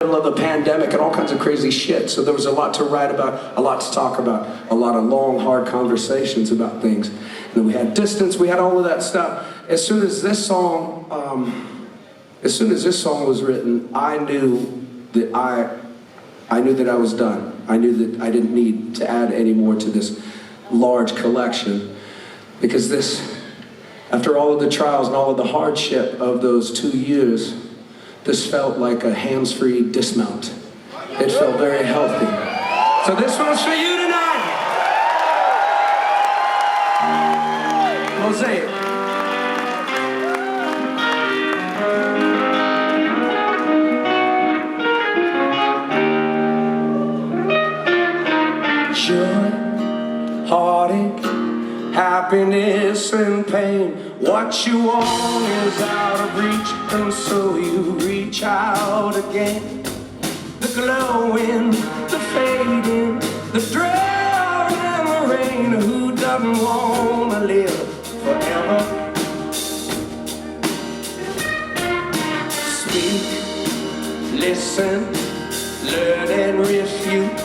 middle of the pandemic and all kinds of crazy shit. So there was a lot to write about, a lot to talk about, a lot of long, hard conversations about things. And then we had distance, we had all of that stuff. As soon as this song was written, I knew that I was done. I knew that I didn't need to add any more to this large collection, because this, after all of the trials and all of the hardship of those 2 years, this felt like a hands-free dismount. It felt very healthy. So this one's for you tonight. Mosaic. Joy, heartache, happiness and pain. What you want is out of reach, and so you reach out again. The glowing, the fading, the drought and the rain. Who doesn't want to live forever? Speak, listen, learn and refute.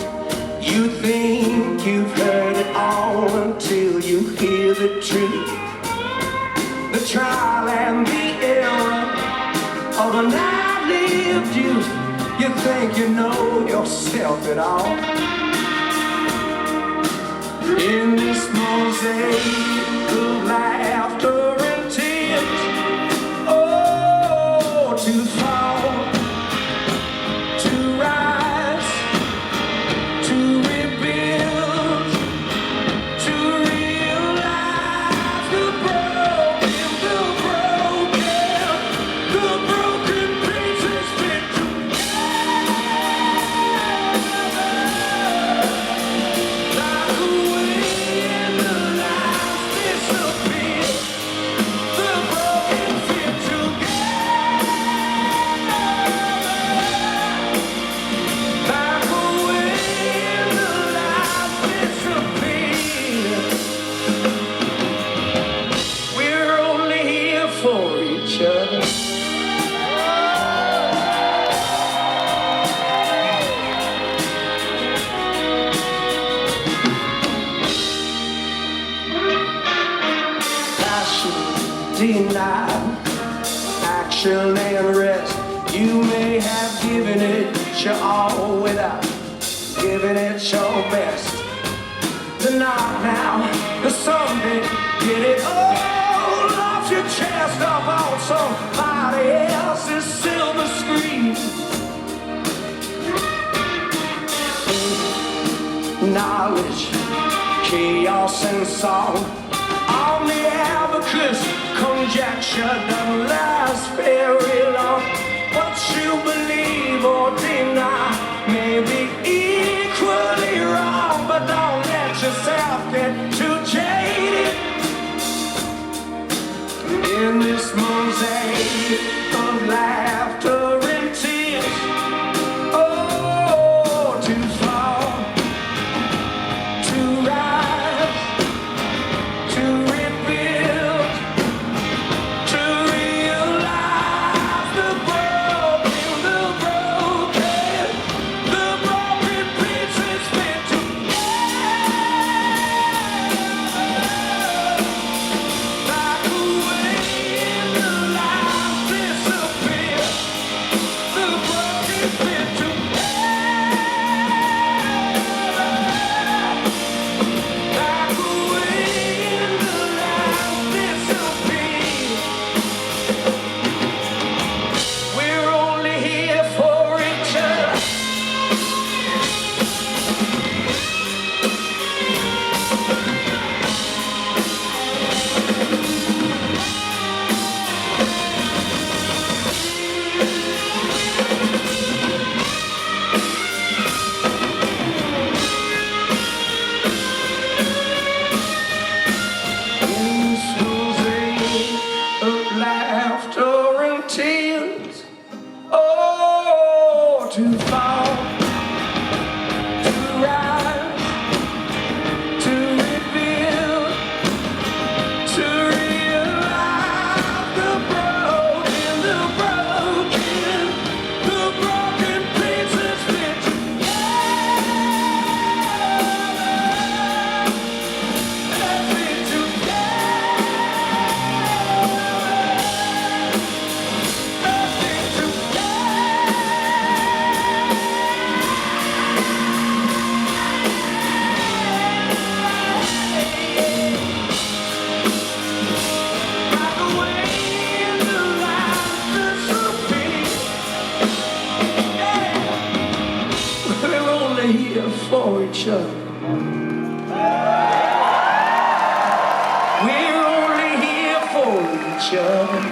You think you've heard it all until you hear the truth. The trial and the error of a night-lived youth. You think you know yourself at all. In this mosaic of laughter and tears, oh, to fall, to rise, to rebuild, to realize the broken pieces fit together. Like a wind, the lines disappear. The broken fit together. Like a wind, the lines disappear. We're only here for each other. Passion, denial, action and rest. You may have given it your all without giving it your best. The not now, the someday, get it all off your chest, up on somebody else's silver screen. Knowledge, chaos and song, on the abacus, conjecture doesn't last very long. What you believe or deny may be equally wrong, but don't let yourself get too jaded. In this mosaic of laughter and tears, oh, to fall, to rise, to rebuild, to realize the broken pieces fit together. Like a wind, the lines disappear. The broken fit together. Like a wind, the lines disappear. We're only here for each other. In this mosaic of laughter and tears, oh, to fall, to rise, to rebuild, to realize the broken, the broken only here for each other. We're only here for each other.